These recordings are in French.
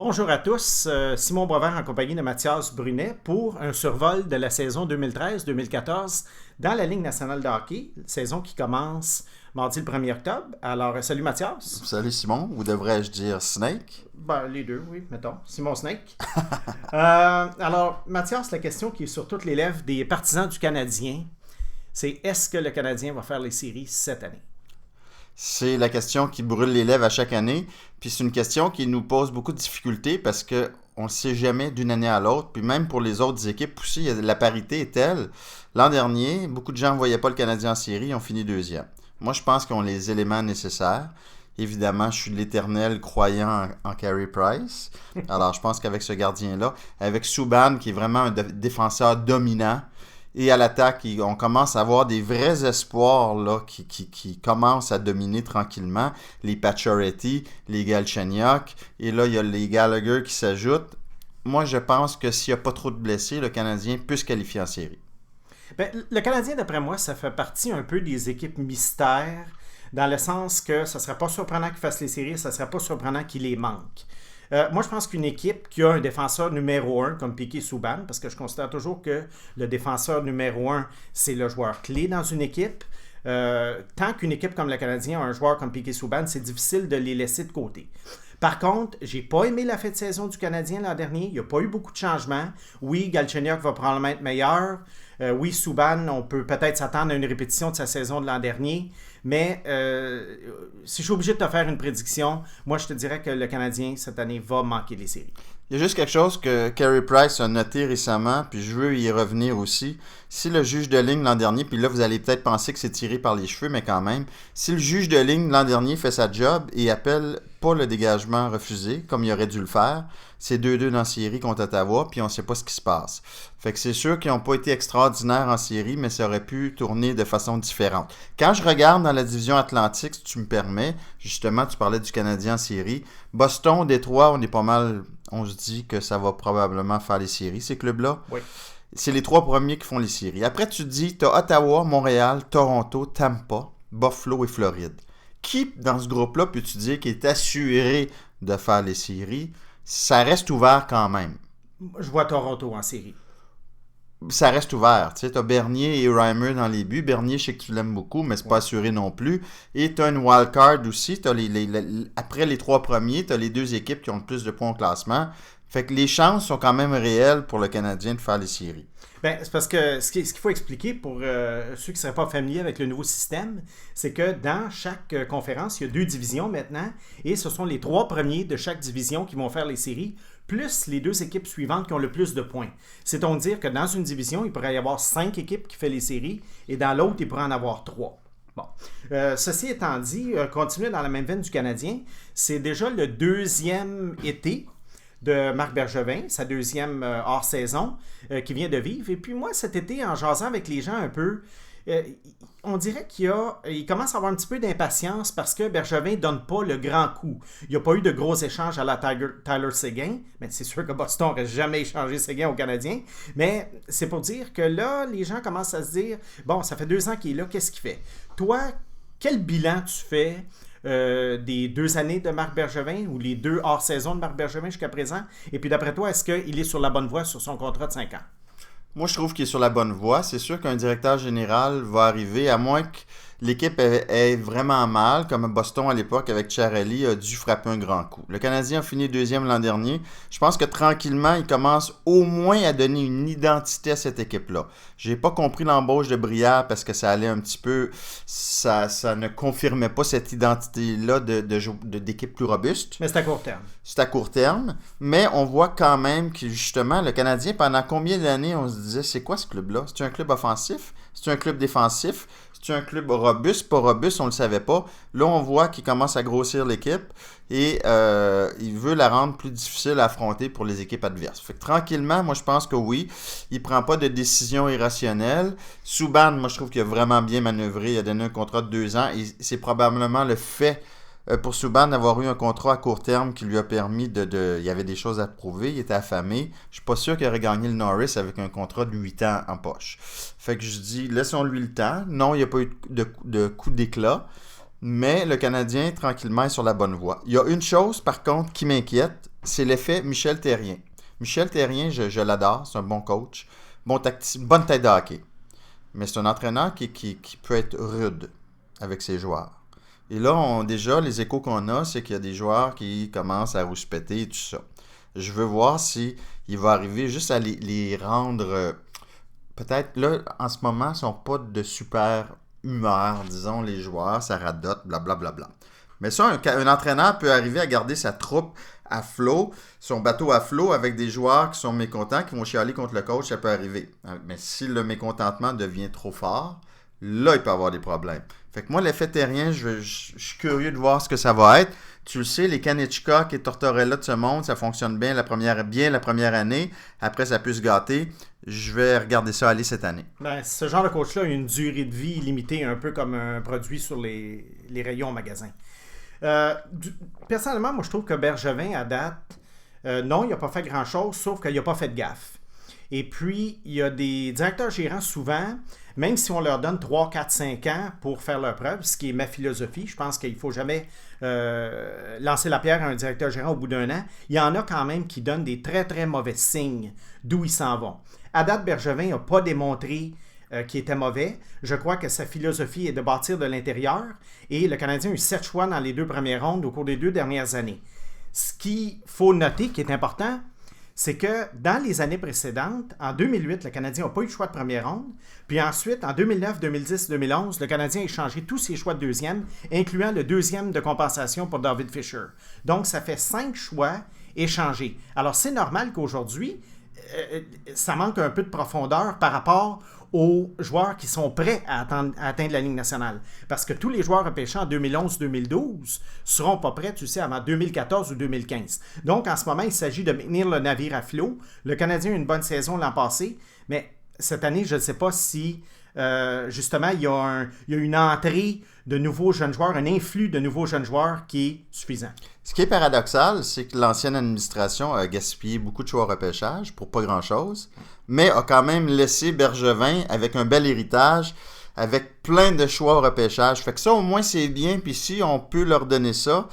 Bonjour à tous, Simon Boisvert en compagnie de Mathias Brunet pour un survol de la saison 2013-2014 dans la Ligue nationale de hockey, saison qui commence mardi le 1er octobre. Alors, salut Mathias. Salut Simon, ou devrais-je dire Snake? Ben, les deux, oui, mettons. Simon Snake. Alors, Mathias, la question qui est sur toutes les lèvres des partisans du Canadien, c'est est-ce que le Canadien va faire les séries cette année? C'est la question qui brûle les lèvres à chaque année. Puis c'est une question qui nous pose beaucoup de difficultés parce que on ne sait jamais d'une année à l'autre. Puis même pour les autres équipes aussi, la parité est telle. L'an dernier, beaucoup de gens ne voyaient pas le Canadien en série, ils ont fini deuxième. Moi, je pense qu'ils ont les éléments nécessaires. Évidemment, je suis l'éternel croyant en Carey Price. Alors, je pense qu'avec ce gardien-là, avec Subban, qui est vraiment un défenseur dominant, et à l'attaque, on commence à avoir des vrais espoirs là, qui commencent à dominer tranquillement. Les Pacioretty, les Galchenyuk, et là, il y a les Gallagher qui s'ajoutent. Moi, je pense que s'il n'y a pas trop de blessés, le Canadien peut se qualifier en série. Ben, le Canadien, d'après moi, ça fait partie un peu des équipes mystères, dans le sens que ça ne serait pas surprenant qu'il fasse les séries, ça ne serait pas surprenant qu'il les manque. Moi, je pense qu'une équipe qui a un défenseur numéro 1 comme Piquet Souban, parce que je considère toujours que le défenseur numéro 1, c'est le joueur clé dans une équipe. Tant qu'une équipe comme le Canadien a un joueur comme Piquet Souban, c'est difficile de les laisser de côté. Par contre, j'ai pas aimé la fin de saison du Canadien l'an dernier. Il n'y a pas eu beaucoup de changements. Oui, Galchenyuk va probablement être meilleur. Oui, Subban, on peut peut-être s'attendre à une répétition de sa saison de l'an dernier. Mais si je suis obligé de te faire une prédiction, moi je te dirais que le Canadien, cette année, va manquer les séries. Il y a juste quelque chose que Carey Price a noté récemment, puis je veux y revenir aussi. Si le juge de ligne l'an dernier, puis là vous allez peut-être penser que c'est tiré par les cheveux, mais quand même, si le juge de ligne l'an dernier fait sa job et appelle pas le dégagement refusé, comme il aurait dû le faire, c'est 2-2 dans la série contre Ottawa, puis on sait pas ce qui se passe. Fait que c'est sûr qu'ils n'ont pas été extraordinaires en série, mais ça aurait pu tourner de façon différente. Quand je regarde dans la division Atlantique, si tu me permets, justement, tu parlais du Canadien en série, Boston, Détroit, on est pas mal, on se dit que ça va probablement faire les séries, ces clubs-là. Oui. C'est les trois premiers qui font les séries. Après, tu te dis, tu as Ottawa, Montréal, Toronto, Tampa, Buffalo et Floride. Qui, dans ce groupe-là, peux-tu dire qui est assuré de faire les séries? Ça reste ouvert quand même. Je vois Toronto en série. Ça reste ouvert. Tu sais, t'as Bernier et Reimer dans les buts. Bernier, je sais que tu l'aimes beaucoup, mais c'est pas assuré non plus. Et t'as une wildcard aussi. T'as après les trois premiers, t'as les deux équipes qui ont le plus de points au classement. Fait que les chances sont quand même réelles pour le Canadien de faire les séries. Ben, c'est parce que ce qu'il faut expliquer pour ceux qui ne seraient pas familiers avec le nouveau système, c'est que dans chaque conférence, il y a 2 divisions maintenant, et ce sont les 3 premiers de chaque division qui vont faire les séries, plus les 2 équipes suivantes qui ont le plus de points. C'est donc dire que dans une division, il pourrait y avoir 5 équipes qui font les séries, et dans l'autre, il pourrait en avoir 3. Bon. Ceci étant dit, continuer dans la même veine du Canadien, c'est déjà le 2e été de Marc Bergevin, sa 2e hors-saison qui vient de vivre. Et puis moi, cet été, en jasant avec les gens un peu, on dirait il commence à avoir un petit peu d'impatience parce que Bergevin ne donne pas le grand coup. Il n'y a pas eu de gros échanges à la Tyler Seguin, mais c'est sûr que Boston n'aurait jamais échangé Seguin aux Canadiens. Mais c'est pour dire que là, les gens commencent à se dire, bon, ça fait 2 ans qu'il est là, qu'est-ce qu'il fait? Toi, quel bilan tu fais des 2 années de Marc Bergevin ou les 2 hors-saison de Marc Bergevin jusqu'à présent? Et puis d'après toi, est-ce qu'il est sur la bonne voie sur son contrat de 5 ans? Moi, je trouve qu'il est sur la bonne voie. C'est sûr qu'un directeur général va arriver, à moins que l'équipe ait vraiment mal, comme Boston à l'époque avec Chiarelli a dû frapper un grand coup. Le Canadien a fini 2e l'an dernier. Je pense que tranquillement, il commence au moins à donner une identité à cette équipe-là. J'ai pas compris l'embauche de Brière parce que ça allait un petit peu... Ça ne confirmait pas cette identité-là d'équipe plus robuste. Mais c'est à court terme. C'est à court terme, mais on voit quand même que justement, le Canadien, pendant combien d'années, on se disait, c'est quoi ce club-là? C'est-tu un club offensif? C'est-tu un club défensif? C'est-tu un club robuste? Pas robuste, on le savait pas. Là, on voit qu'il commence à grossir l'équipe et il veut la rendre plus difficile à affronter pour les équipes adverses. Fait que tranquillement, moi, je pense que oui, il prend pas de décision irrationnelle. Subban, moi, je trouve qu'il a vraiment bien manœuvré. Il a donné un contrat de 2 ans et c'est probablement le fait pour Subban d'avoir eu un contrat à court terme qui lui a permis il y avait des choses à prouver, il était affamé. Je suis pas sûr qu'il aurait gagné le Norris avec un contrat de 8 ans en poche. Fait que je dis, laissons-lui le temps. Non, il n'y a pas eu de coup d'éclat, mais le Canadien, tranquillement, est sur la bonne voie. Il y a une chose, par contre, qui m'inquiète, c'est l'effet Michel Therrien. Michel Therrien, je l'adore, c'est un bon coach, bonne tête de hockey. Mais c'est un entraîneur qui peut être rude avec ses joueurs. Et là, déjà, les échos qu'on a, c'est qu'il y a des joueurs qui commencent à rouspéter et tout ça. Je veux voir si il va arriver juste à les rendre... peut-être, là, en ce moment, ils ne sont pas de super humeur, disons, les joueurs, ça radote, blablabla. Mais ça, un entraîneur peut arriver à garder sa troupe à flot, son bateau à flot avec des joueurs qui sont mécontents, qui vont chialer contre le coach, ça peut arriver. Mais si le mécontentement devient trop fort, là, il peut y avoir des problèmes. Fait que moi, l'effet Therrien, je suis curieux de voir ce que ça va être. Tu le sais, les Kanichkok et Tortorella de ce monde, ça fonctionne bien la première année. Après, ça peut se gâter. Je vais regarder ça aller cette année. Ben, ce genre de coach-là a une durée de vie limitée, un peu comme un produit sur les rayons au magasin. Personnellement, moi, je trouve que Bergevin, à date, non, il n'a pas fait grand-chose, sauf qu'il n'a pas fait de gaffe. Et puis, il y a des directeurs gérants, souvent, même si on leur donne 3, 4, 5 ans pour faire leur preuve, ce qui est ma philosophie, je pense qu'il ne faut jamais lancer la pierre à un directeur gérant au bout d'un an, il y en a quand même qui donnent des très, très mauvais signes d'où ils s'en vont. À date, Bergevin n'a pas démontré qu'il était mauvais. Je crois que sa philosophie est de bâtir de l'intérieur et le Canadien a eu 7 choix dans les 2 premières rondes au cours des 2 dernières années. Ce qu'il faut noter, qui est important, c'est que dans les années précédentes, en 2008, le Canadien n'a pas eu de choix de première ronde. Puis ensuite, en 2009, 2010, 2011, le Canadien a échangé tous ses choix de deuxième, incluant le deuxième de compensation pour David Fischer. Donc, ça fait 5 choix échangés. Alors, c'est normal qu'aujourd'hui, ça manque un peu de profondeur par rapport aux joueurs qui sont prêts à atteindre la Ligue nationale. Parce que tous les joueurs repêchés en 2011-2012 ne seront pas prêts, tu sais, avant 2014 ou 2015. Donc, en ce moment, il s'agit de maintenir le navire à flot. Le Canadien a eu une bonne saison l'an passé, mais cette année, je ne sais pas si, justement, il y a une entrée de nouveaux jeunes joueurs, un influx de nouveaux jeunes joueurs qui est suffisant. Ce qui est paradoxal, c'est que l'ancienne administration a gaspillé beaucoup de choix au repêchage pour pas grand-chose, mais a quand même laissé Bergevin avec un bel héritage, avec plein de choix au repêchage. Fait que ça, au moins, c'est bien. Puis si on peut leur donner ça,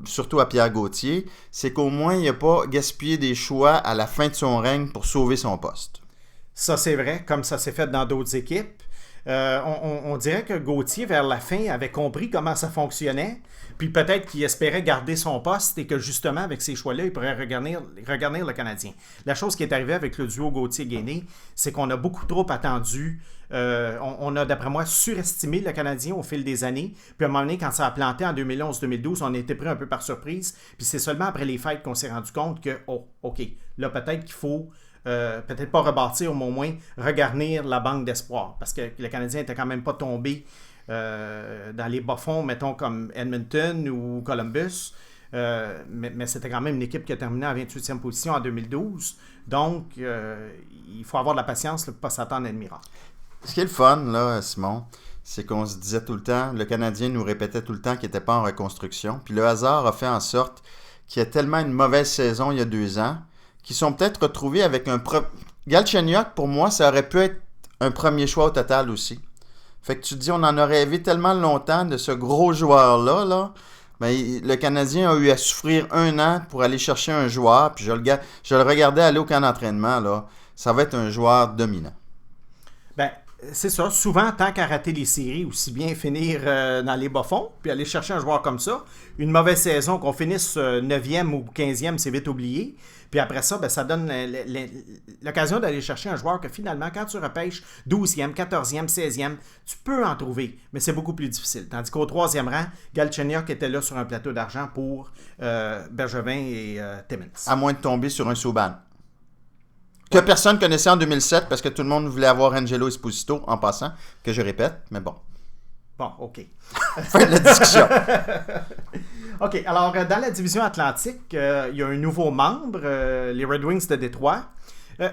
surtout à Pierre Gauthier, c'est qu'au moins, il n'a pas gaspillé des choix à la fin de son règne pour sauver son poste. Ça, c'est vrai, comme ça s'est fait dans d'autres équipes. On dirait que Gauthier, vers la fin, avait compris comment ça fonctionnait, puis peut-être qu'il espérait garder son poste et que justement, avec ces choix-là, il pourrait regarnir le Canadien. La chose qui est arrivée avec le duo Gauthier-Gainé, c'est qu'on a beaucoup trop attendu. On a, d'après moi, surestimé le Canadien au fil des années. Puis à un moment donné, quand ça a planté en 2011-2012, on a été pris un peu par surprise. Puis c'est seulement après les fêtes qu'on s'est rendu compte que, oh, OK, là, peut-être qu'il faut... peut-être pas rebâtir, mais au moins regarnir la banque d'espoir. Parce que le Canadien n'était quand même pas tombé dans les bas-fonds, mettons comme Edmonton ou Columbus. Mais c'était quand même une équipe qui a terminé en 28e position en 2012. Donc, il faut avoir de la patience pour ne pas s'attendre à une miracle. Ce qui est le fun, là, Simon, c'est qu'on se disait tout le temps, le Canadien nous répétait tout le temps qu'il n'était pas en reconstruction. Puis le hasard a fait en sorte qu'il y a tellement une mauvaise saison il y a 2 ans, qui sont peut-être retrouvés avec Galchenyuk, pour moi, ça aurait pu être un premier choix au total aussi. Fait que tu te dis, on en a rêvé tellement longtemps de ce gros joueur-là, là. Ben, le Canadien a eu à souffrir 1 an pour aller chercher un joueur, puis je le regardais aller au camp d'entraînement, là. Ça va être un joueur dominant. Ben, c'est ça. Souvent, tant qu'à rater les séries, aussi bien finir dans les bas-fonds, puis aller chercher un joueur comme ça. Une mauvaise saison, qu'on finisse 9e ou 15e, c'est vite oublié. Puis après ça, ben, ça donne l'occasion d'aller chercher un joueur que finalement, quand tu repêches 12e, 14e, 16e, tu peux en trouver, mais c'est beaucoup plus difficile. Tandis qu'au 3e rang, Galchenyuk était là sur un plateau d'argent pour Bergevin et Timmins. À moins de tomber sur un Subban. Que personne connaissait en 2007 parce que tout le monde voulait avoir Angelo Esposito en passant, que je répète, mais bon. Bon, OK. Fin de la discussion. OK, alors dans la division Atlantique, il y a un nouveau membre, les Red Wings de Détroit.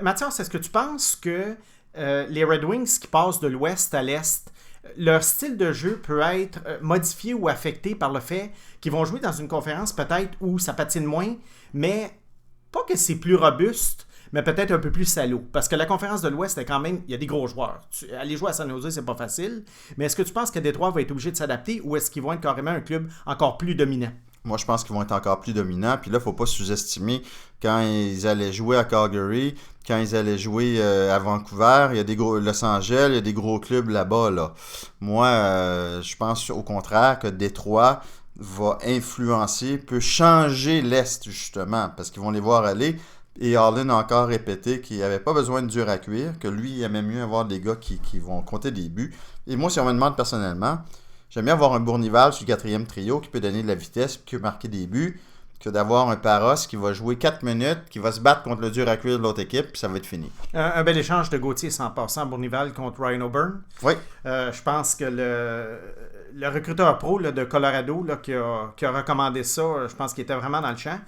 Mathias, est-ce que tu penses que les Red Wings qui passent de l'ouest à l'est, leur style de jeu peut être modifié ou affecté par le fait qu'ils vont jouer dans une conférence peut-être où ça patine moins, mais pas que c'est plus robuste, mais peut-être un peu plus salaud. Parce que la conférence de l'Ouest, est quand même, il y a des gros joueurs. Aller jouer à San Jose, c'est pas facile. Mais est-ce que tu penses que Détroit va être obligé de s'adapter ou est-ce qu'ils vont être carrément un club encore plus dominant? Moi, je pense qu'ils vont être encore plus dominants. Puis là, il ne faut pas sous-estimer quand ils allaient jouer à Calgary, quand ils allaient jouer à Vancouver, il y a des gros Los Angeles, il y a des gros clubs là-bas. Là. Moi, je pense au contraire que Détroit va influencer, peut changer l'Est, justement, parce qu'ils vont les voir aller. Et Harlan a encore répété qu'il n'avait pas besoin de dur à cuire, que lui, il aimait mieux avoir des gars qui vont compter des buts. Et moi, si on me demande personnellement, j'aime bien avoir un Bournival sur le 4e trio qui peut donner de la vitesse, qui peut marquer des buts, que d'avoir un Parros qui va jouer 4 minutes, qui va se battre contre le dur à cuire de l'autre équipe, puis ça va être fini. Un bel échange de Gauthier sans passant Bournival contre Ryan O'Byrne. Oui. Je pense que le recruteur pro là, de Colorado là, qui a recommandé ça, je pense qu'il était vraiment dans le champ.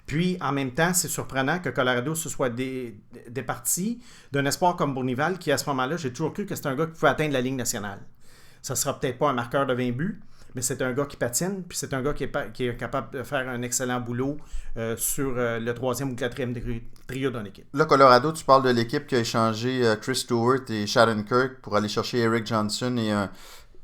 Puis, en même temps, c'est surprenant que Colorado se soit départi d'un espoir comme Bournival, qui, à ce moment-là, j'ai toujours cru que c'est un gars qui pouvait atteindre la Ligue nationale. Ça ne sera peut-être pas un marqueur de 20 buts, mais c'est un gars qui patine, puis c'est un gars qui est capable de faire un excellent boulot sur le 3e ou 4e trio d'une équipe. Là, Colorado, tu parles de l'équipe qui a échangé Chris Stewart et Shattenkirk pour aller chercher Eric Johnson et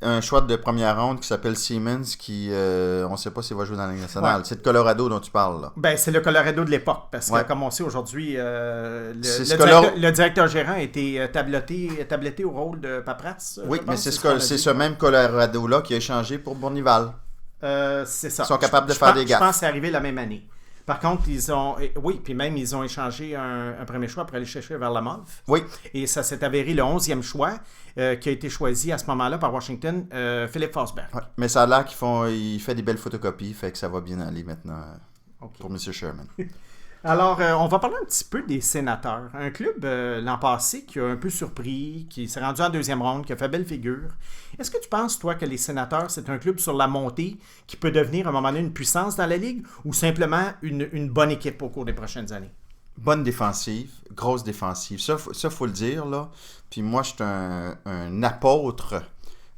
un choix de première ronde qui s'appelle Siemens, qui, on ne sait pas s'il va jouer dans la Ligue nationale. Ouais. C'est de Colorado dont tu parles, là. Ben, c'est le Colorado de l'époque, parce que, comme on sait aujourd'hui, le directeur gérant a été tabletté au rôle de Papras. Oui, mais c'est ce même Colorado-là qui a échangé pour Bournival. C'est ça. Ils sont capables de faire des gaffes. Je pense que c'est arrivé la même année. Par contre, ils ont échangé un premier choix pour aller chercher Varlamov. Oui. Et ça s'est avéré le 11e choix qui a été choisi à ce moment-là par Washington, Philippe Forsberg. Ouais. Mais ça a l'air qu'il fait des belles photocopies, fait que ça va bien aller maintenant pour M. Sherman. Alors, on va parler un petit peu des Sénateurs. Un club l'an passé qui a un peu surpris, qui s'est rendu en 2e ronde, qui a fait belle figure. Est-ce que tu penses, toi, que les Sénateurs, c'est un club sur la montée qui peut devenir à un moment donné une puissance dans la Ligue ou simplement une bonne équipe au cours des prochaines années? Bonne défensive, grosse défensive. Ça, faut le dire, là. Puis moi, je suis un apôtre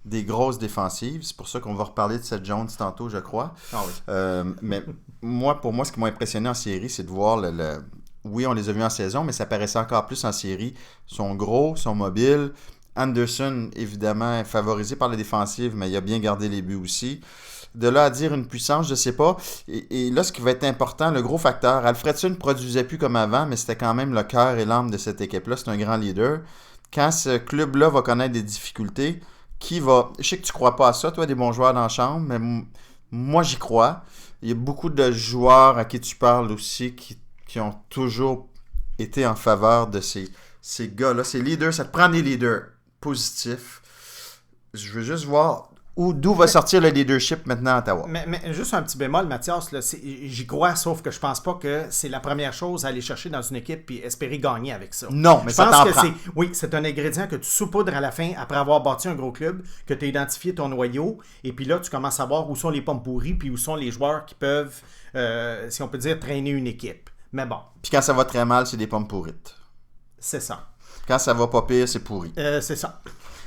des grosses défensives. C'est pour ça qu'on va reparler de Seth Jones tantôt, je crois. Ah oui. Mais pour moi, ce qui m'a impressionné en série, c'est de voir Oui, on les a vus en saison, mais ça paraissait encore plus en série. Ils sont gros, ils sont mobiles. Anderson, évidemment, est favorisé par la défensive, mais il a bien gardé les buts aussi. De là à dire une puissance, je ne sais pas. Et là, ce qui va être important, le gros facteur, Alfredson ne produisait plus comme avant, mais c'était quand même le cœur et l'âme de cette équipe-là. C'est un grand leader. Quand ce club-là va connaître des difficultés, je sais que tu ne crois pas à ça, toi, des bons joueurs dans la chambre, mais moi, j'y crois. Il y a beaucoup de joueurs à qui tu parles aussi qui ont toujours été en faveur de ces gars-là. Ces leaders, ça te prend des leaders positifs. Je veux juste voir d'où va sortir le leadership maintenant à Ottawa. Mais juste un petit bémol, Mathias, là, j'y crois, sauf que je pense pas que c'est la première chose à aller chercher dans une équipe et espérer gagner avec ça. Non, mais ça t'en prend. Oui, c'est un ingrédient que tu saupoudres à la fin après avoir bâti un gros club, que tu as identifié ton noyau, et puis là, tu commences à voir où sont les pommes pourries, puis où sont les joueurs qui peuvent, si on peut dire, traîner une équipe. Mais bon. Puis quand ça va très mal, c'est des pommes pourrites. C'est ça. Quand ça va pas pire, c'est pourri. C'est ça.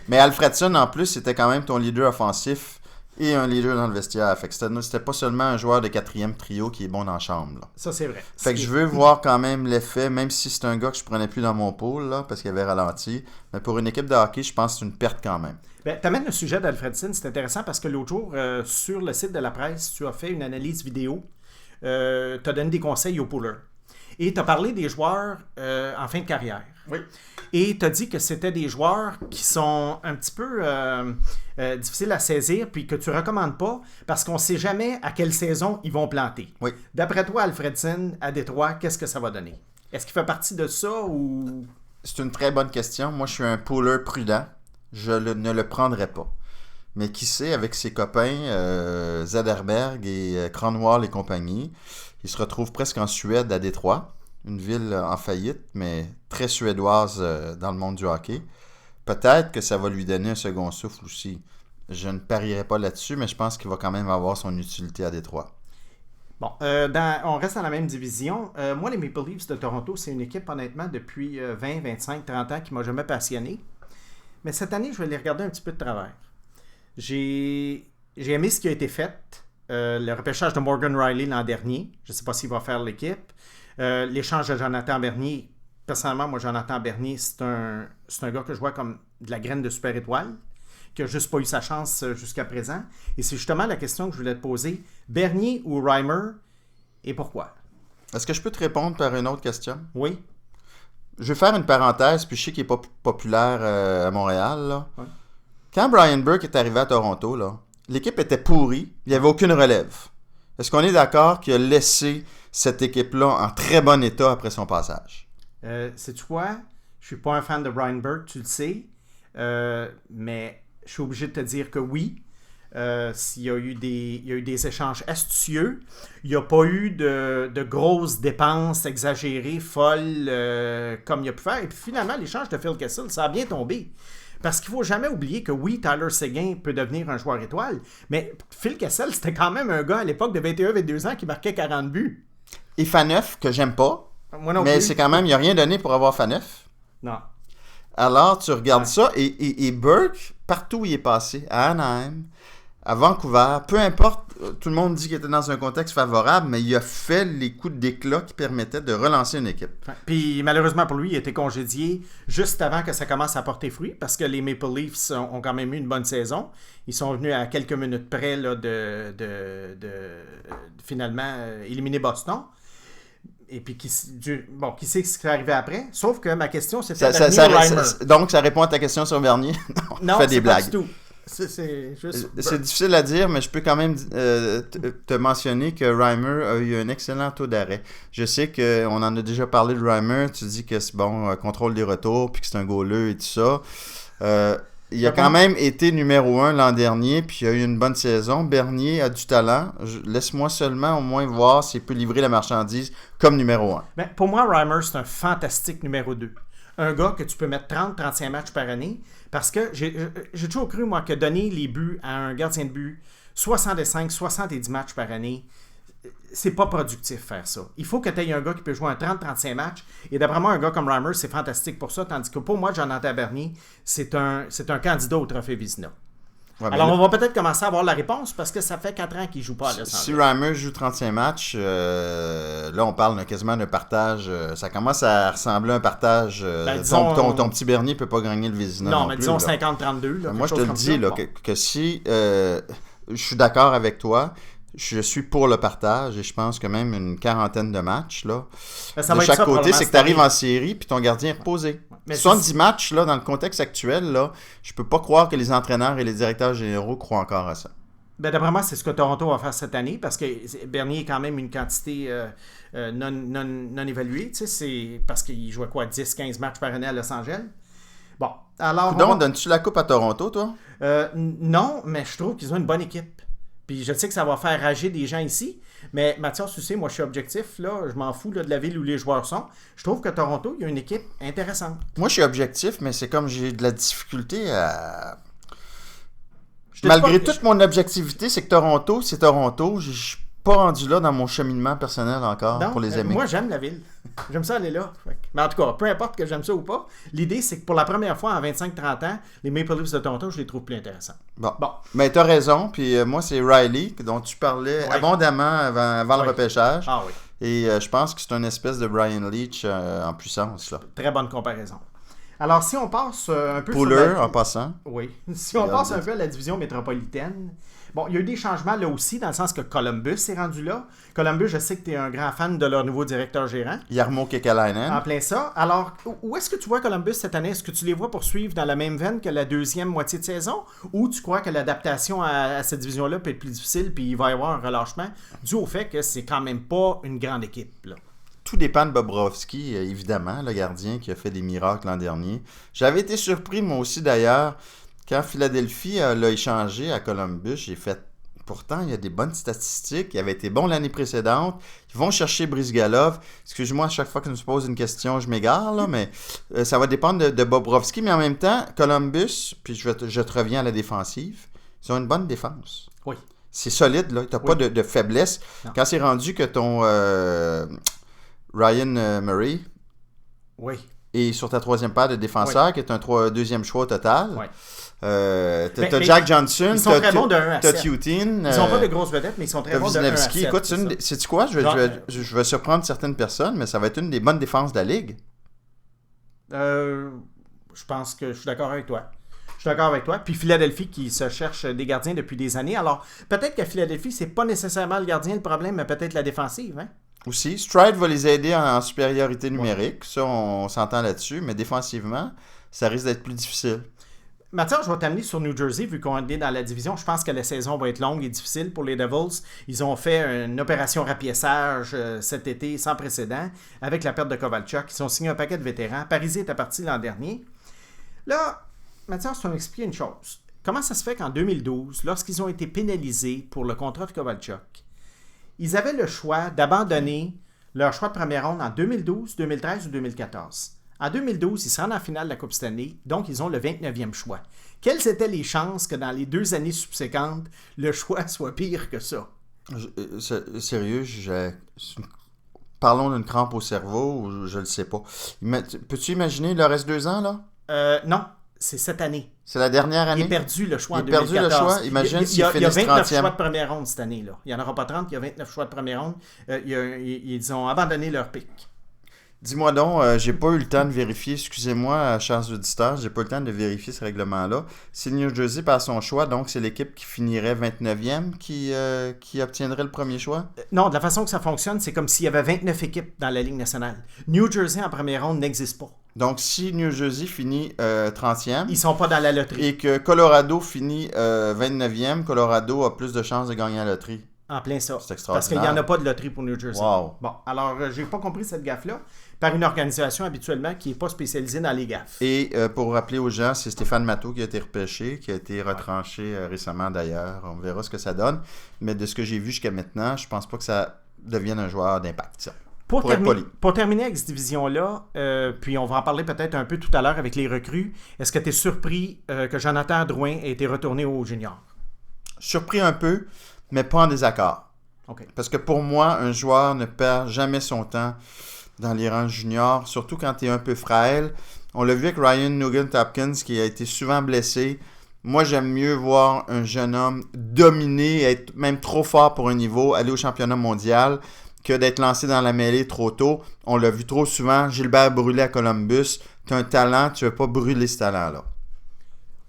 Mais Alfredson, en plus, c'était quand même ton leader offensif et un leader dans le vestiaire. Fait que c'était pas seulement un joueur de 4e trio qui est bon dans la chambre. Là. Ça, c'est vrai. Fait que je veux voir quand même l'effet, même si c'est un gars que je prenais plus dans mon pool, là, parce qu'il avait ralenti. Mais pour une équipe de hockey, je pense que c'est une perte quand même. Tu amènes le sujet d'Alfredson, c'est intéressant parce que l'autre jour, sur le site de la presse, tu as fait une analyse vidéo. Tu as donné des conseils aux poolers. Et tu as parlé des joueurs en fin de carrière. Oui. Et tu as dit que c'était des joueurs qui sont un petit peu difficiles à saisir puis que tu ne recommandes pas parce qu'on ne sait jamais à quelle saison ils vont planter. Oui. D'après toi, Alfredson, à Détroit, qu'est-ce que ça va donner? Est-ce qu'il fait partie de ça ou... C'est une très bonne question. Moi, je suis un pooler prudent. Je ne le prendrai pas. Mais qui sait, avec ses copains, Zederberg et Cronwall et compagnie, il se retrouve presque en Suède, à Détroit. Une ville en faillite, mais très suédoise dans le monde du hockey. Peut-être que ça va lui donner un second souffle aussi. Je ne parierai pas là-dessus, mais je pense qu'il va quand même avoir son utilité à Détroit. Bon, on reste dans la même division. Moi, les Maple Leafs de Toronto, c'est une équipe, honnêtement, depuis 20, 25, 30 ans qui m'a jamais passionné. Mais cette année, je vais les regarder un petit peu de travers. J'ai aimé ce qui a été fait. Le repêchage de Morgan Riley l'an dernier. Je ne sais pas s'il va faire l'équipe. L'échange de Jonathan Bernier. Personnellement, moi, Jonathan Bernier, c'est un gars que je vois comme de la graine de super étoile. qui n'a juste pas eu sa chance jusqu'à présent. Et c'est justement la question que je voulais te poser. Bernier ou Reimer, et pourquoi? Est-ce que je peux te répondre par une autre question? Oui. Je vais faire une parenthèse, puis je sais qu'il n'est pas populaire à Montréal. Là. Ouais. Quand Brian Burke est arrivé à Toronto, là, l'équipe était pourrie, il n'y avait aucune relève. Est-ce qu'on est d'accord qu'il a laissé cette équipe-là en très bon état après son passage? Sais-tu quoi? Je suis pas un fan de Brian Burke, tu le sais, mais je suis obligé de te dire que oui. Il y a eu des échanges astucieux. Il n'y a pas eu de grosses dépenses exagérées, folles, comme il a pu faire. Et puis finalement, l'échange de Phil Kessel, ça a bien tombé. Parce qu'il ne faut jamais oublier que oui, Tyler Seguin peut devenir un joueur étoile, mais Phil Kessel, c'était quand même un gars à l'époque de 21-22 ans qui marquait 40 buts. Et Faneuf, que j'aime pas, Moi non mais plus. c'est quand même, il n'a rien donné pour avoir Faneuf. Non. Alors, tu regardes ça, et Burke, partout où il est passé, à Anaheim, à Vancouver, peu importe, tout le monde dit qu'il était dans un contexte favorable, mais il a fait les coups d'éclat qui permettaient de relancer une équipe. Puis malheureusement pour lui, il a été congédié juste avant que ça commence à porter fruit, parce que les Maple Leafs ont quand même eu une bonne saison. Ils sont venus à quelques minutes près là, de finalement éliminer Boston. Et puis, qui sait ce qui est arrivé après? Sauf que ma question, c'était donc, ça répond à ta question sur Bernier? Non, fais des blagues. Pas du tout. C'est difficile à dire, mais je peux quand même te mentionner que Reimer a eu un excellent taux d'arrêt. Je sais qu'on en a déjà parlé de Reimer. Tu dis que c'est bon, contrôle des retours, puis que c'est un goaleux et tout ça. Il a quand même été numéro 1 l'an dernier, puis il a eu une bonne saison. Bernier a du talent. Laisse-moi seulement au moins voir s'il peut livrer la marchandise comme numéro 1. Ben, pour moi, Reimer, c'est un fantastique numéro 2. Un gars que tu peux mettre 30-35 matchs par année. Parce que j'ai toujours cru, moi, que donner les buts à un gardien de but 65-70 matchs par année, c'est pas productif faire ça. Il faut que tu aies un gars qui peut jouer un 30-35 matchs. Et d'après moi, un gars comme Reimer, c'est fantastique pour ça. Tandis que pour moi, Jonathan Bernier, c'est un candidat au trophée Vizina. Ouais, alors, on va peut-être commencer à avoir la réponse parce que ça fait 4 ans qu'il ne joue pas à Los Angeles. Si Reimer joue 35 matchs, là, on parle quasiment d'un partage. Ça commence à ressembler à un partage. Ton petit Bernier ne peut pas gagner le Vizina. Non, mais disons 50-32. Moi, je te le dis, que si je suis d'accord avec toi, je suis pour le partage et je pense que même une quarantaine de matchs là, de chaque côté, c'est que tu arrives en série puis ton gardien est reposé. 70 matchs là, dans le contexte actuel, là, je peux pas croire que les entraîneurs et les directeurs généraux croient encore à ça. Ben, d'après moi, c'est ce que Toronto va faire cette année parce que Bernier est quand même une quantité non évaluée. C'est parce qu'il jouait 10-15 matchs par année à Los Angeles. Bon, alors. Donc, donnes-tu la coupe à Toronto, toi? Non, mais je trouve qu'ils ont une bonne équipe. Puis je sais que ça va faire rager des gens ici, mais Mathias, tu sais, moi je suis objectif, là, je m'en fous là, de la ville où les joueurs sont. Je trouve que Toronto, il y a une équipe intéressante. Moi je suis objectif, mais c'est comme j'ai de la difficulté à... Malgré toute mon objectivité, c'est que Toronto, c'est Toronto. Je suis pas rendu là dans mon cheminement personnel encore pour les aimer. Moi j'aime la ville. J'aime ça aller là. Mais en tout cas, peu importe que j'aime ça ou pas, l'idée c'est que pour la première fois en 25-30 ans, les Maple Leafs de Toronto, je les trouve plus intéressants. Bon. Mais tu as raison, puis moi c'est Riley dont tu parlais abondamment avant le repêchage. Ah oui. Et je pense que c'est une espèce de Brian Leach en puissance. Là. Très bonne comparaison. Alors si on passe un peu Pouler, en passant. Oui. Si on passe un peu à la division métropolitaine, bon, il y a eu des changements là aussi, dans le sens que Columbus est rendu là. Columbus, je sais que tu es un grand fan de leur nouveau directeur gérant. Jarmo Kekalainen. En plein ça. Alors, où est-ce que tu vois Columbus cette année? Est-ce que tu les vois poursuivre dans la même veine que la deuxième moitié de saison? Ou tu crois que l'adaptation à cette division-là peut être plus difficile puis il va y avoir un relâchement dû au fait que c'est quand même pas une grande équipe, là? Tout dépend de Bobrovski, évidemment, le gardien qui a fait des miracles l'an dernier. J'avais été surpris, moi aussi, d'ailleurs, quand Philadelphie l'a échangé à Columbus. J'ai fait, pourtant, il y a des bonnes statistiques. Il avait été bon l'année précédente. Ils vont chercher Brizgalov. Excuse-moi, à chaque fois que je me pose une question, je m'égare, là, mais ça va dépendre de Bobrovski. Mais en même temps, Columbus, puis je te reviens à la défensive, ils ont une bonne défense. Oui. C'est solide, là. Tu n'as pas de faiblesse. Non. Quand c'est rendu que ton... Ryan Murray est sur ta troisième paire de défenseurs, qui est un deuxième choix au total. Oui. T'as Jack Johnson, t'as Tutin. Ils n'ont pas de grosses vedettes, mais ils sont très bons de 1 à 7. Écoute, sais-tu quoi? Je vais surprendre certaines personnes, mais ça va être une des bonnes défenses de la Ligue. Je pense que je suis d'accord avec toi. Je suis d'accord avec toi. Puis Philadelphie qui se cherche des gardiens depuis des années. Alors, peut-être qu'à Philadelphie, c'est pas nécessairement le gardien le problème, mais peut-être la défensive. Hein? Aussi, Stride va les aider en supériorité numérique. Ça, on s'entend là-dessus. Mais défensivement, ça risque d'être plus difficile. Mathieu, je vais t'amener sur New Jersey, vu qu'on est dans la division. Je pense que la saison va être longue et difficile pour les Devils. Ils ont fait une opération rapiessage cet été sans précédent avec la perte de Kovalchuk. Ils ont signé un paquet de vétérans. Parisé était parti l'an dernier. Là, Mathieu, tu vas m'expliquer une chose. Comment ça se fait qu'en 2012, lorsqu'ils ont été pénalisés pour le contrat de Kovalchuk, ils avaient le choix d'abandonner leur choix de première ronde en 2012, 2013 ou 2014? En 2012, ils se rendent en finale de la Coupe Stanley, donc ils ont le 29e choix. Quelles étaient les chances que dans les 2 années subséquentes, le choix soit pire que ça? Sérieux, parlons d'une crampe au cerveau, ou je le sais pas. Peux-tu imaginer, il leur reste 2 ans, là? Non, c'est cette année. C'est la dernière année? Il a perdu le choix en 2014. Il a perdu le choix? Imagine s'il finit 30e. Il y a 29 choix de première ronde cette année, là. Il n'y en aura pas 30, il y a 29 choix de première ronde. Ils ont abandonné leur pic. Dis-moi donc, j'ai pas eu le temps de vérifier, excusez-moi, chers auditeurs, j'ai pas eu le temps de vérifier ce règlement-là. Si New Jersey par son choix, donc c'est l'équipe qui finirait 29e qui obtiendrait le premier choix? Non, de la façon que ça fonctionne, c'est comme s'il y avait 29 équipes dans la Ligue nationale. New Jersey en première ronde n'existe pas. Donc si New Jersey finit 30e... Ils sont pas dans la loterie. Et que Colorado finit 29e, Colorado a plus de chances de gagner la loterie. En plein ça. C'est extraordinaire. Parce qu'il n'y en a pas de loterie pour New Jersey. Wow. Bon, alors, j'ai pas compris cette gaffe-là par une organisation habituellement qui n'est pas spécialisée dans les gaffes. Et pour rappeler aux gens, c'est Stéphane Matteau qui a été repêché, qui a été retranché récemment d'ailleurs. On verra ce que ça donne. Mais de ce que j'ai vu jusqu'à maintenant, je pense pas que ça devienne un joueur d'impact. Ça. Pour terminer avec cette division-là, puis on va en parler peut-être un peu tout à l'heure avec les recrues, est-ce que tu es surpris que Jonathan Drouin ait été retourné au junior? Surpris un peu, mais pas en désaccord. Okay. Parce que pour moi, un joueur ne perd jamais son temps dans les rangs juniors, surtout quand tu es un peu frêle. On l'a vu avec Ryan Nugent-Hopkins qui a été souvent blessé. Moi, j'aime mieux voir un jeune homme dominer, être même trop fort pour un niveau, aller au championnat mondial, que d'être lancé dans la mêlée trop tôt. On l'a vu trop souvent. Gilbert Brûlé à Columbus. Tu as un talent, tu ne veux pas brûler ce talent-là.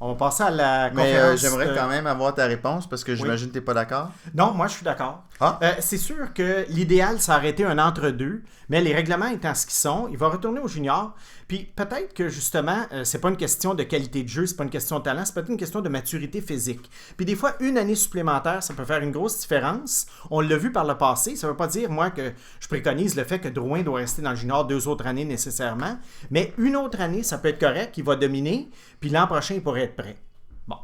On va passer à la conférence. Mais j'aimerais quand même avoir ta réponse parce que j'imagine que tu n'es pas d'accord. Non, moi je suis d'accord. Ah. C'est sûr que l'idéal, ça aurait été un entre-deux, mais les règlements étant ce qu'ils sont, il va retourner au junior. Puis peut-être que justement, c'est pas une question de qualité de jeu, c'est pas une question de talent, c'est peut-être une question de maturité physique. Puis des fois, une année supplémentaire, ça peut faire une grosse différence. On l'a vu par le passé. Ça veut pas dire, moi, que je préconise le fait que Drouin doit rester dans le junior 2 autres années nécessairement. Mais une autre année, ça peut être correct, il va dominer, puis l'an prochain, il pourrait être prêt. Bon.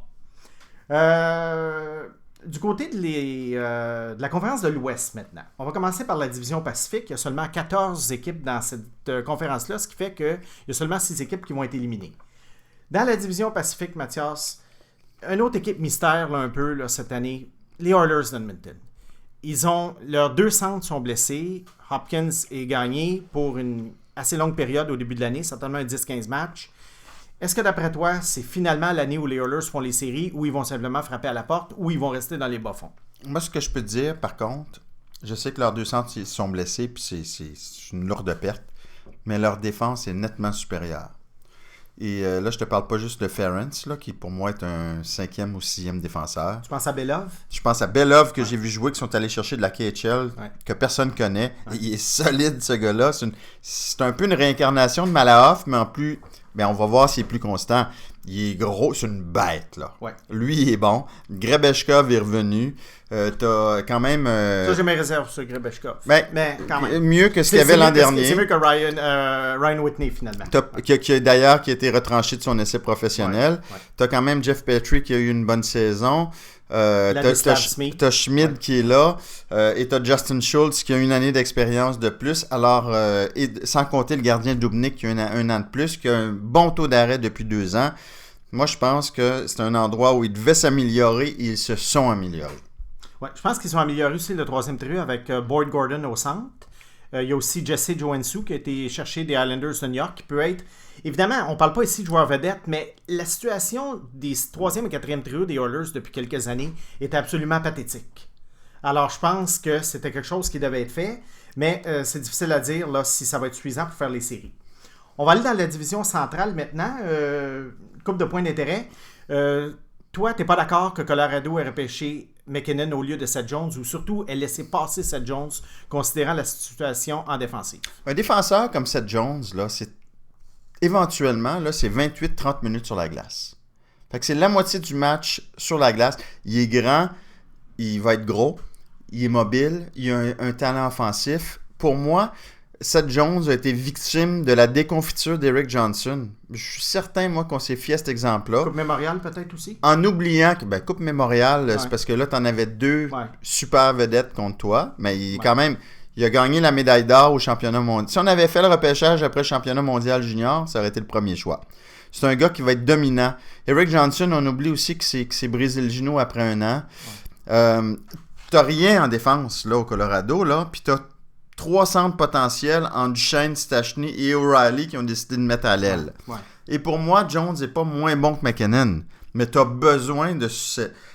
Du côté de la conférence de l'Ouest maintenant, on va commencer par la division Pacifique. Il y a seulement 14 équipes dans cette conférence-là, ce qui fait qu'il y a seulement 6 équipes qui vont être éliminées. Dans la division Pacifique, Mathias, une autre équipe mystère là, un peu là, cette année, les Oilers d'Edmonton. Leurs 2 centres sont blessés. Hopkins est gagné pour une assez longue période au début de l'année, certainement un 10-15 matchs. Est-ce que d'après toi, c'est finalement l'année où les Oilers font les séries, où ils vont simplement frapper à la porte, ou ils vont rester dans les bas-fonds? Moi, ce que je peux te dire, par contre, je sais que leurs 2 centres sont blessés, puis c'est une lourde perte, mais leur défense est nettement supérieure. Et là, je te parle pas juste de Ference, là, qui pour moi est un 5e ou 6e défenseur. Tu penses à Belov? Je pense à Belov que j'ai vu jouer, qui sont allés chercher de la KHL, que personne connaît. Ouais. Il est solide, ce gars-là. C'est un peu une réincarnation de Malahoff, mais en plus... Ben, on va voir s'il est plus constant. Il est gros, c'est une bête, là. Ouais. Lui, il est bon. Grebeshkov est revenu. T'as quand même... Ça, j'ai mes réserves sur Grebeshkov. Ben, mais quand même. Mieux que ce qu'il y avait l'an dernier. C'est mieux que Ryan Whitney, finalement. D'ailleurs, qui a été retranché de son essai professionnel. Ouais. T'as quand même Jeff Petrie qui a eu une bonne saison. T'as Schmid qui est là, et t'as Justin Schultz qui a une année d'expérience de plus, alors et sans compter le gardien Dubnyk qui a un an de plus, qui a un bon taux d'arrêt depuis 2 ans. Moi, je pense que c'est un endroit où ils devaient s'améliorer et ils se sont améliorés. Ouais, je pense qu'ils sont améliorés aussi le 3e trio avec Boyd Gordon au centre. Il y a aussi Jesse Joensuu qui a été cherché des Islanders de New York, qui peut être... Évidemment, on ne parle pas ici de joueurs vedettes, mais la situation des 3e et 4e trios des Oilers depuis quelques années est absolument pathétique. Alors, je pense que c'était quelque chose qui devait être fait, mais c'est difficile à dire là, si ça va être suffisant pour faire les séries. On va aller dans la division centrale maintenant. Coupe de points d'intérêt. Toi, tu n'es pas d'accord que Colorado ait repêché McKinnon au lieu de Seth Jones ou surtout ait laissé passer Seth Jones considérant la situation en défensive? Un défenseur comme Seth Jones, là, c'est éventuellement, là, c'est 28-30 minutes sur la glace. Fait que c'est la moitié du match sur la glace. Il est grand, il va être gros, il est mobile, il a un talent offensif. Pour moi, Seth Jones a été victime de la déconfiture d'Eric Johnson. Je suis certain, moi, qu'on s'est fié à cet exemple-là. Coupe Mémorial, peut-être aussi? En oubliant que, Coupe Mémorial, c'est parce que là, t'en avais deux super vedettes contre toi, mais il est quand même... Il a gagné la médaille d'or au championnat mondial. Si on avait fait le repêchage après le championnat mondial junior, ça aurait été le premier choix. C'est un gars qui va être dominant. Eric Johnson, on oublie aussi qu'il s'est brisé le genou après un an. T'as rien en défense là au Colorado, là, puis t'as 3 centres potentiels en Duchesne, Stachny et O'Reilly qui ont décidé de mettre à l'aile. Et pour moi, Jones n'est pas moins bon que McKinnon, mais t'as besoin de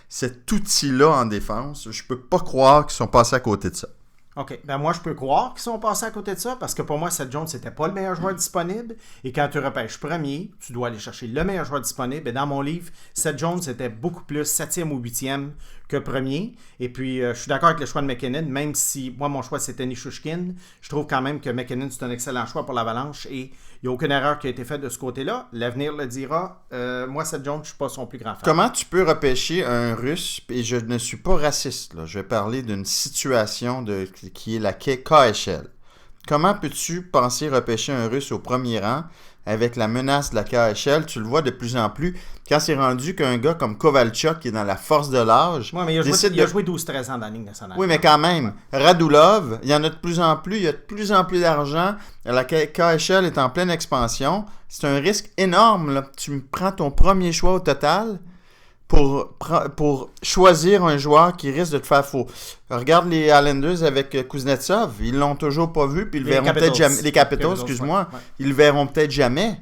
cet outil-là en défense. Je peux pas croire qu'ils sont passés à côté de ça. OK. Ben moi, je peux croire qu'ils sont passés à côté de ça parce que pour moi, Seth Jones, c'était pas le meilleur joueur disponible. Et quand tu repêches premier, tu dois aller chercher le meilleur joueur disponible. Et dans mon livre, Seth Jones était beaucoup plus 7e ou 8e que premier. Et puis, je suis d'accord avec le choix de McKinnon, même si moi, mon choix, c'était Nichushkin. Je trouve quand même que McKinnon, c'est un excellent choix pour l'Avalanche et il n'y a aucune erreur qui a été faite de ce côté-là. L'avenir le dira. Moi, Seth Jones, je ne suis pas son plus grand fan. Comment tu peux repêcher un Russe, et je ne suis pas raciste, là. Je vais parler d'une situation qui est la KHL. Comment peux-tu penser repêcher un Russe au premier rang avec la menace de la KHL? Tu le vois de plus en plus. Quand c'est rendu qu'un gars comme Kovalchuk, qui est dans la force de l'âge... Oui, mais il a joué 12-13 ans dans la Ligue nationale. Oui, mais quand même. Radulov, il y en a de plus en plus. Il y a de plus en plus d'argent. La KHL est en pleine expansion. C'est un risque énorme, là. Tu prends ton premier choix au total pour choisir un joueur qui risque de te faire faux. Regarde les Islanders avec Kuznetsov. Ils l'ont toujours pas vu, puis ils le verront peut-être jamais. Les Capitals, excuse-moi. Ouais. Ils le verront peut-être jamais.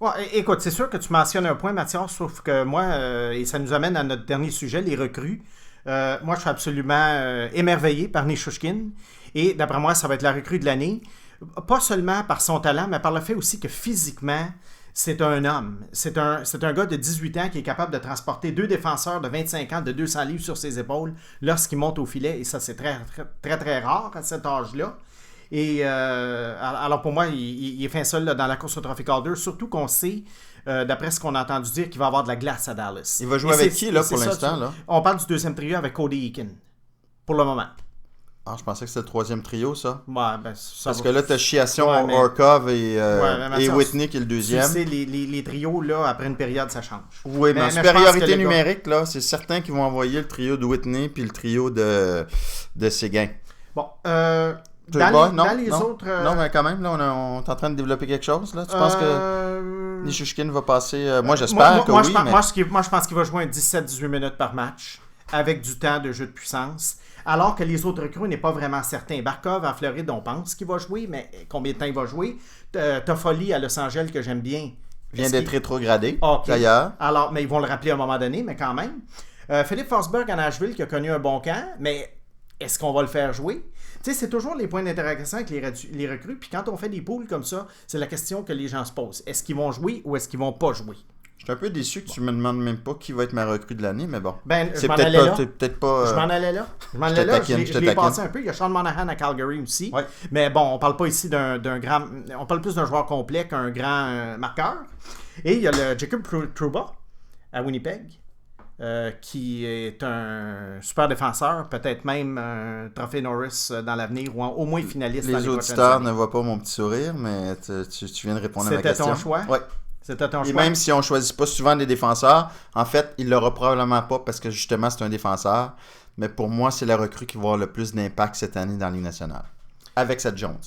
Ouais, écoute, c'est sûr que tu mentionnes un point, Mathias, sauf que moi, et ça nous amène à notre dernier sujet, les recrues. Moi, je suis absolument émerveillé par Nichushkin. Et d'après moi, ça va être la recrue de l'année. Pas seulement par son talent, mais par le fait aussi que physiquement, c'est un homme. C'est un gars de 18 ans qui est capable de transporter 2 défenseurs de 25 ans de 200 livres sur ses épaules lorsqu'il monte au filet. Et ça, c'est très, très, très, très rare à cet âge-là. Et alors pour moi, il est fin seul là, dans la course au Trophy Calder, surtout qu'on sait, d'après ce qu'on a entendu dire, qu'il va avoir de la glace à Dallas. Il va jouer avec qui là, pour l'instant? Là? On parle du deuxième trio avec Cody Eakin, pour le moment. Ah, je pensais que c'était le troisième trio, ça. Ouais, ben, ça parce que là, tu as Chiasson, Orkov et Whitney qui est le deuxième. Tu sais, les trios, là, après une période, ça change. Oui, mais en supériorité numérique, là, c'est certain qu'ils vont envoyer le trio de Whitney puis le trio de Séguin. Bon, dans les autres... Non, mais quand même, là, on est en train de développer quelque chose, là. Tu penses que Nichushkin va passer... Moi, j'espère que oui, mais... Moi, je pense qu'il va jouer 17-18 minutes par match, avec du temps de jeu de puissance. Alors que les autres recrues n'est pas vraiment certain. Barkov en Floride, on pense qu'il va jouer, mais combien de temps il va jouer? Toffoli à Los Angeles, que j'aime bien. Vient d'être rétrogradé, d'ailleurs. Alors, mais ils vont le rappeler à un moment donné, mais quand même. Philippe Forsberg à Nashville, qui a connu un bon camp, mais est-ce qu'on va le faire jouer? Tu sais, c'est toujours les points d'interaction avec les recrues. Puis quand on fait des poules comme ça, c'est la question que les gens se posent. Est-ce qu'ils vont jouer ou est-ce qu'ils vont pas jouer? Je suis un peu déçu que tu me demandes même pas qui va être ma recrue de l'année, mais bon. C'est peut-être pas. Je m'en allais là. Je l'ai passé un peu. Il y a Sean Monahan à Calgary aussi. Ouais. Mais bon, on parle pas ici d'un grand. On parle plus d'un joueur complet qu'un grand marqueur. Et il y a le Jacob Trouba à Winnipeg, qui est un super défenseur, peut-être même un trophée Norris dans l'avenir, ou au moins finaliste dans les prochaines années. Les auditeurs ne voient pas mon petit sourire, mais tu viens de répondre à ma question. C'était ton choix? Oui. Et même si on ne choisit pas souvent des défenseurs, en fait, il ne l'aura probablement pas parce que justement, c'est un défenseur. Mais pour moi, c'est la recrue qui va avoir le plus d'impact cette année dans la Ligue nationale. Avec Seth Jones.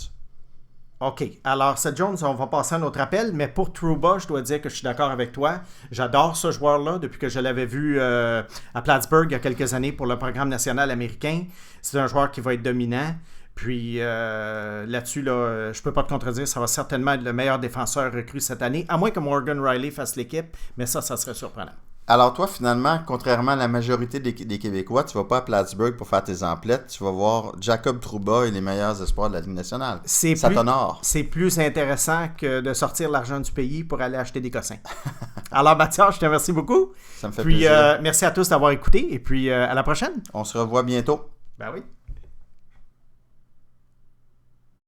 OK. Alors, Seth Jones, on va passer à un autre appel. Mais pour Trouba, je dois dire que je suis d'accord avec toi. J'adore ce joueur-là depuis que je l'avais vu à Plattsburgh il y a quelques années pour le programme national américain. C'est un joueur qui va être dominant. Puis là-dessus, je ne peux pas te contredire, ça va certainement être le meilleur défenseur recru cette année, à moins que Morgan Riley fasse l'équipe, mais ça serait surprenant. Alors toi, finalement, contrairement à la majorité des Québécois, tu vas pas à Plattsburgh pour faire tes emplettes, tu vas voir Jacob Trouba et les meilleurs espoirs de la Ligue nationale. Ça t'honore. C'est plus intéressant que de sortir l'argent du pays pour aller acheter des cossins. Alors Mathias, je te remercie beaucoup. Ça me fait plaisir. Merci à tous d'avoir écouté et puis à la prochaine. On se revoit bientôt. Ben oui.